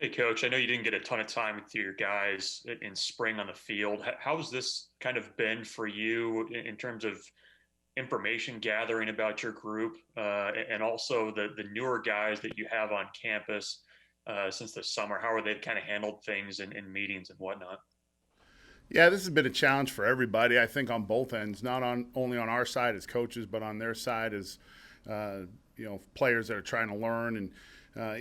Hey, Coach, I know you didn't get a ton of time with your guys in spring on the field. How's this kind of been for you in terms of information gathering about your group and also the newer guys that you have on campus since the summer? How are they kind of handled things in meetings and whatnot? Yeah, this has been a challenge for everybody. I think on both ends, not on only on our side as coaches, but on their side as uh, players that are trying to learn. And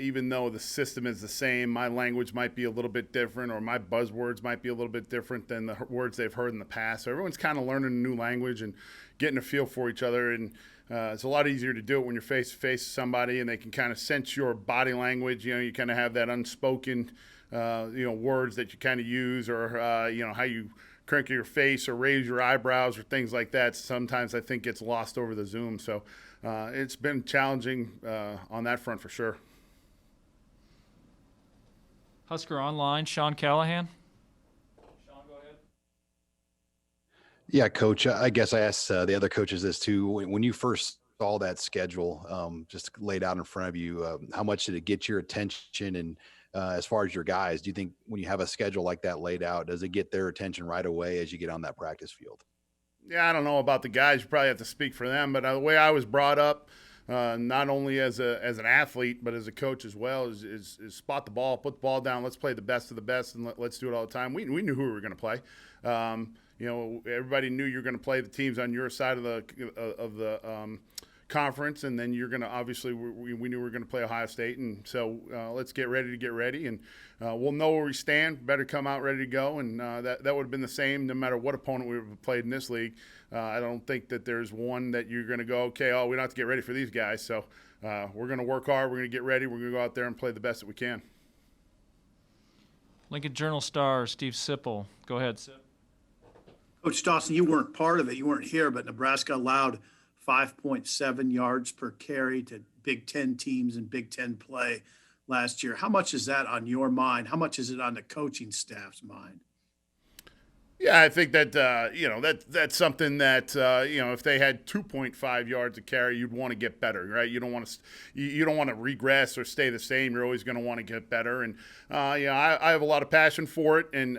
even though the system is the same, my language might be a little bit different, or my buzzwords might be a little bit different than the words they've heard in the past. So everyone's kind of learning a new language and getting a feel for each other. And it's a lot easier to do it when you're face to face with somebody, and they can kind of sense your body language. You kind of have that unspoken words that you kind of use, or how you crinkle your face or raise your eyebrows or things like that. Sometimes I think gets lost over the Zoom. So it's been challenging on that front for sure. Husker Online, Sean Callahan. Yeah, coach. I guess I asked the other coaches this too. When you first saw that schedule just laid out in front of you, how much did it get your attention? And as far as your guys, do you think when you have a schedule like that laid out, does it get their attention right away as you get on that practice field? Yeah, I don't know about the guys. You probably have to speak for them. But the way I was brought up, not only as an athlete but as a coach as well, is spot the ball, put the ball down. Let's play the best of the best, and let's do it all the time. We knew who we were going to play. Everybody knew you were going to play the teams on your side of the conference, and then you're going to obviously we knew we were going to play Ohio State, and so let's get ready to get ready, and we'll know where we stand. Better come out ready to go, and that would have been the same no matter what opponent we have played in this league. I don't think that there's one that you're going to go, okay, we don't have to get ready for these guys. So we're going to work hard. We're going to get ready. We're going to go out there and play the best that we can. Lincoln Journal star Steve Sipple. Go ahead, Sip. Coach Dawson, you weren't part of it. You weren't here, but Nebraska allowed 5.7 yards per carry to Big Ten teams in Big Ten play last year. How much is that on your mind? How much is it on the coaching staff's mind? Yeah, I think that that's something that if they had 2.5 yards a carry, you'd want to get better, right? You don't want to regress or stay the same. You're always going to want to get better, and I have a lot of passion for it, and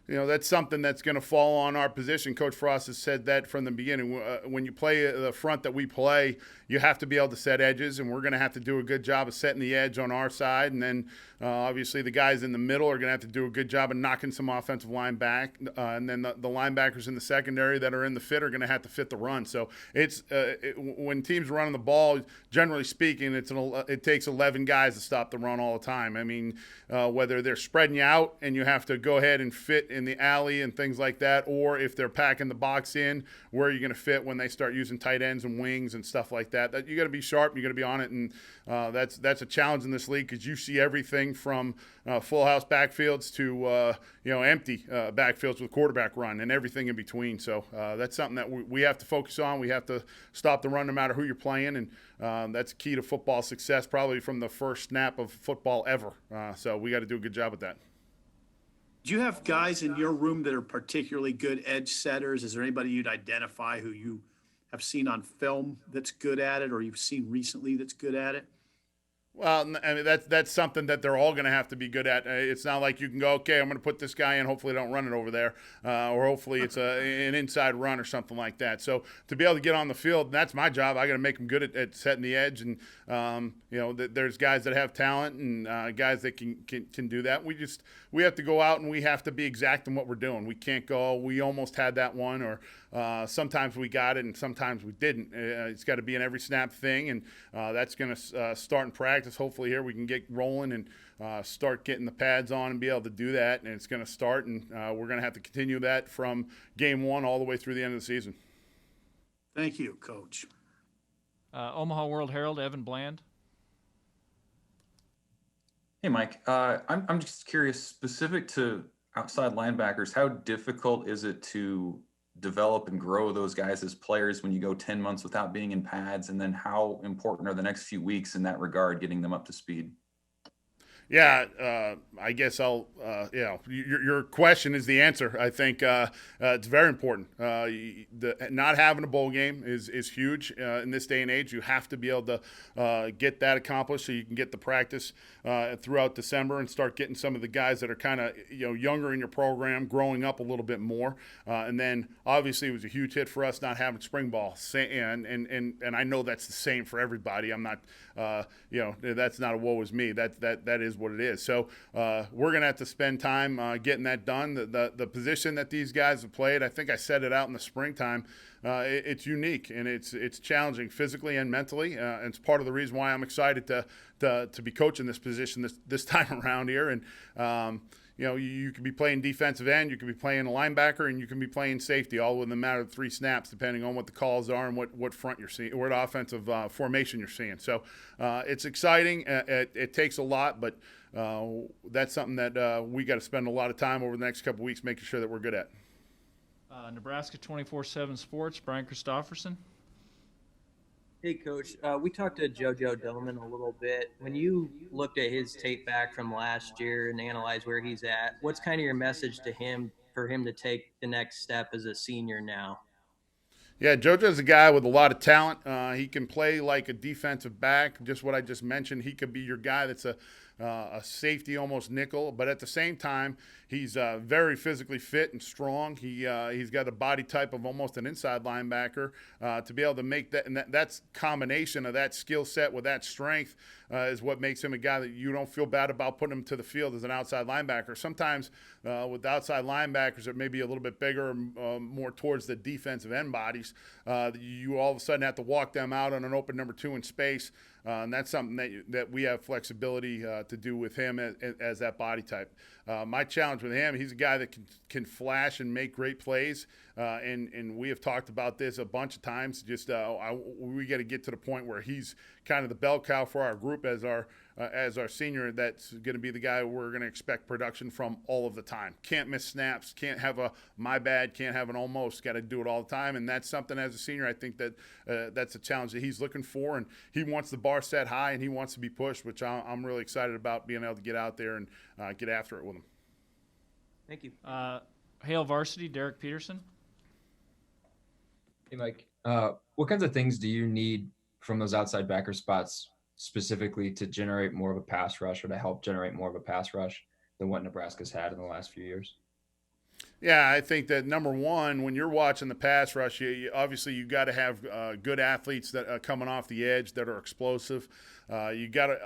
that's something that's going to fall on our position. Coach Frost has said that from the beginning. When you play the front that we play, you have to be able to set edges, and we're going to have to do a good job of setting the edge on our side. And then, obviously, the guys in the middle are going to have to do a good job of knocking some offensive line back. And then the linebackers in the secondary that are in the fit are going to have to fit the run. So when teams are running the ball, generally speaking, it takes 11 guys to stop the run all the time. I mean, whether they're spreading you out and you have to go ahead and fit in the alley and things like that, or if they're packing the box in, where are you going to fit when they start using tight ends and wings and stuff like that? That you got to be sharp, you got to be on it, and that's a challenge in this league because you see everything from full house backfields to empty backfields with quarterback run and everything in between. So that's something that we have to focus on. We have to stop the run no matter who you're playing, and that's key to football success, probably from the first snap of football ever. So we got to do a good job with that. Do you have guys in your room that are particularly good edge setters? Is there anybody you'd identify who you have seen on film that's good at it, or you've seen recently that's good at it? Well, I mean that's something that they're all going to have to be good at. It's not like you can go, okay, I'm going to put this guy in. Hopefully, don't run it over there, or hopefully it's an inside run or something like that. So to be able to get on the field, that's my job. I got to make them good at setting the edge, and there's guys that have talent and guys that can do that. We have to go out and we have to be exact in what we're doing. We can't go, we almost had that one, or sometimes we got it and sometimes we didn't. It's got to be an every snap thing, and that's going to start in practice. Hopefully here we can get rolling and start getting the pads on and be able to do that, and it's going to start, and we're going to have to continue that from game one all the way through the end of the season. Thank you, Coach. Omaha World Herald, Evan Bland. Hey, Mike. I'm just curious, specific to outside linebackers, how difficult is it to develop and grow those guys as players when you go 10 months without being in pads? And then how important are the next few weeks in that regard, getting them up to speed? I guess your question is the answer. I think it's very important. Not having a bowl game is huge in this day and age. You have to be able to get that accomplished so you can get the practice throughout December and start getting some of the guys that are kind of younger in your program growing up a little bit more. And then obviously it was a huge hit for us not having spring ball. And I know that's the same for everybody. I'm not that's not a woe is me. That is what it is. So we're going to have to spend time getting that done. The position that these guys have played, I think I said it out in the springtime, it's unique and it's challenging physically and mentally. And it's part of the reason why I'm excited to be coaching this position this time around here. And you could be playing defensive end, you could be playing a linebacker, and you can be playing safety, all within a matter of 3 snaps, depending on what the calls are and what front you're seeing, what offensive formation you're seeing. So it's exciting. It takes a lot, but that's something that we got to spend a lot of time over the next couple of weeks making sure that we're good at. Nebraska 247 Sports, Brian Christopherson. Hey, Coach. We talked to JoJo Dillon a little bit. When you looked at his tape back from last year and analyzed where he's at, what's kind of your message to him for him to take the next step as a senior now? Yeah, JoJo's a guy with a lot of talent. He can play like a defensive back, just what I just mentioned. He could be your guy that's a safety, almost nickel, but at the same time, he's very physically fit and strong. He's got a body type of almost an inside linebacker to be able to make that, and that's combination of that skill set with that strength is what makes him a guy that you don't feel bad about putting him to the field as an outside linebacker. Sometimes with outside linebackers that may be a little bit bigger, more towards the defensive end bodies, you all of a sudden have to walk them out on an open number 2 in space. And that's something that we have flexibility to do with him as that body type. My challenge with him, he's a guy that can flash and make great plays. And we have talked about this a bunch of times. Just we got to get to the point where he's kind of the bell cow for our group as our senior. That's going to be the guy we're going to expect production from all of the time. Can't miss snaps. Can't have a my bad. Can't have an almost. Got to do it all the time. And that's something as a senior I think that that's a challenge that he's looking for. And he wants the bar set high and he wants to be pushed, which I'm really excited about being able to get out there and get after it with him. Thank you. Hale Varsity, Derek Peterson. Hey, Mike. What kinds of things do you need from those outside backer spots specifically to generate more of a pass rush or to help generate more of a pass rush than what Nebraska's had in the last few years? Yeah, I think that number one, when you're watching the pass rush, obviously you got to have good athletes that are coming off the edge that are explosive. You got to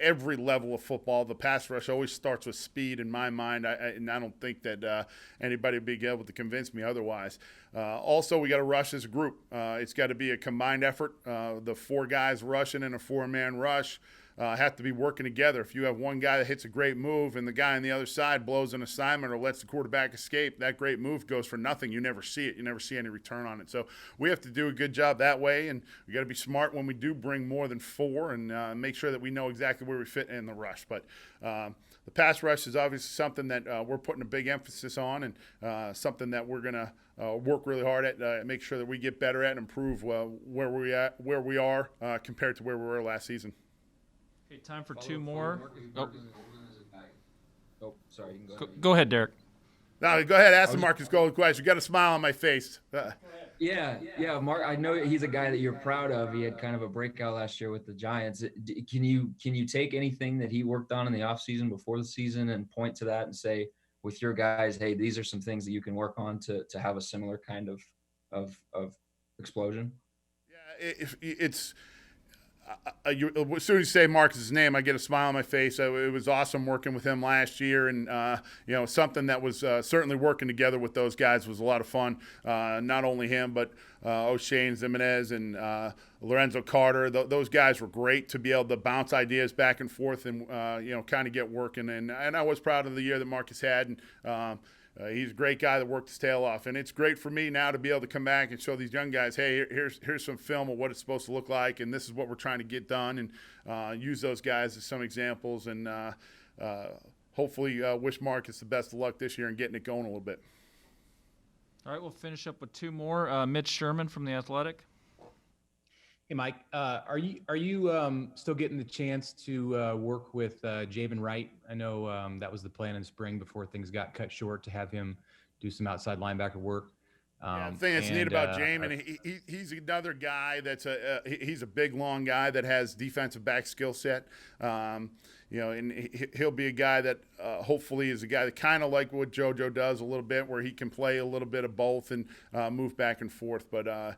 every level of football, the pass rush always starts with speed in my mind, and I don't think that anybody would be able to convince me otherwise. Also, we got to rush as a group. It's got to be a combined effort. The 4 guys rushing in a 4-man rush have to be working together. If you have one guy that hits a great move and the guy on the other side blows an assignment or lets the quarterback escape, that great move goes for nothing. You never see it. You never see any return on it. So we have to do a good job that way, and we got to be smart when we do bring more than 4 and make sure that we know exactly where we fit in the rush. But the pass rush is obviously something that we're putting a big emphasis on and something that we're going to work really hard at, make sure that we get better at and improve where we are compared to where we were last season. Okay, time for 2 more. Oh, sorry. You can go ahead. Go ahead, Derek. No, go ahead. Ask the Marcus Gold question. You got a smile on my face. Yeah, Mark. I know he's a guy that you're proud of. He had kind of a breakout last year with the Giants. Can you take anything that he worked on in the offseason before the season and point to that and say, with your guys, hey, these are some things that you can work on to have a similar kind of explosion? Yeah, it's. As soon as you say Marcus's name, I get a smile on my face. It was awesome working with him last year, and something that was certainly working together with those guys was a lot of fun. Not only him, but O'Shane Zimenez and Lorenzo Carter. Those guys were great to be able to bounce ideas back and forth and kind of get working. And I was proud of the year that Marcus had. And he's a great guy that worked his tail off, and it's great for me now to be able to come back and show these young guys, hey, here's some film of what it's supposed to look like, and this is what we're trying to get done, and use those guys as some examples, and hopefully wish Marcus the best of luck this year in getting it going a little bit. All right, we'll finish up with 2 more. Mitch Sherman from The Athletic. Hey, Mike, are you still getting the chance to work with Jalen Wright? I know that was the plan in spring before things got cut short to have him do some outside linebacker work. Yeah, the thing that's neat about Jamin, he's another guy that's he's a big, long guy that has defensive back skill set. And he'll be a guy that hopefully is a guy that kind of like what JoJo does a little bit, where he can play a little bit of both and move back and forth. But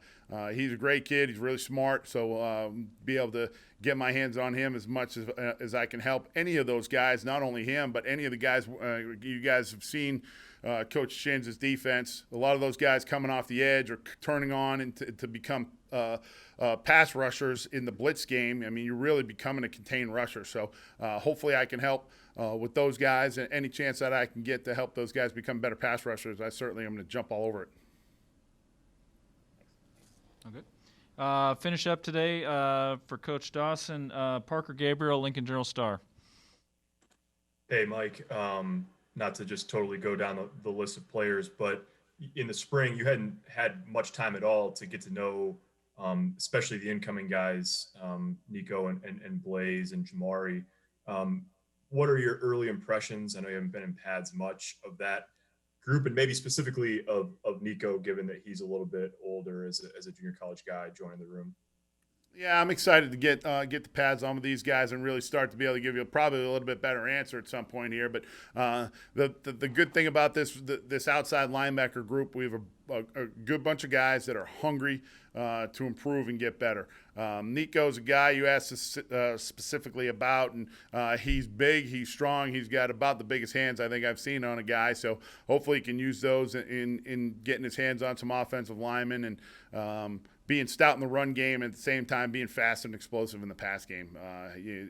he's a great kid. He's really smart. So be able to get my hands on him as much as I can help any of those guys, not only him, but any of the guys you guys have seen. Coach Shins' defense, a lot of those guys coming off the edge or turning on and to become pass rushers in the blitz game. I mean, you're really becoming a contained rusher. So hopefully I can help with those guys, and any chance that I can get to help those guys become better pass rushers, I certainly am going to jump all over it. Okay. Finish up today for Coach Dawson, Parker Gabriel, Lincoln Journal-Star. Hey, Mike. Not to just totally go down the list of players, but in the spring, you hadn't had much time at all to get to know, especially the incoming guys, Nico and Blaze and Jamari. What are your early impressions? I know you haven't been in pads much of that group, and maybe specifically of Nico, given that he's a little bit older as a junior college guy joining the room. Yeah, I'm excited to get the pads on with these guys and really start to be able to give you probably a little bit better answer at some point here. But the good thing about this outside linebacker group, we have a good bunch of guys that are hungry to improve and get better. Nico's a guy you asked specifically about, and he's big, he's strong, he's got about the biggest hands I think I've seen on a guy. So hopefully he can use those in getting his hands on some offensive linemen and being stout in the run game, at the same time being fast and explosive in the pass game.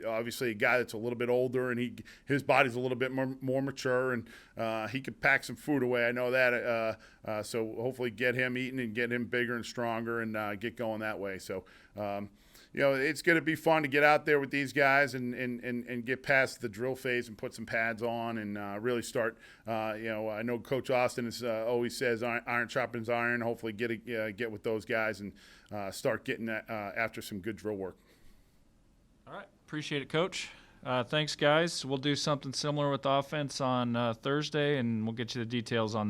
Obviously a guy that's a little bit older, and his body's a little bit more mature, and he could pack some food away. I know that. So hopefully get him eating and get him bigger and stronger and get going that way. So, it's going to be fun to get out there with these guys and get past the drill phase and put some pads on and really start. I know Coach Austin always says iron sharpens iron. Hopefully get with those guys and start getting after some good drill work. All right. Appreciate it, Coach. Thanks, guys. We'll do something similar with offense on Thursday, and we'll get you the details on that.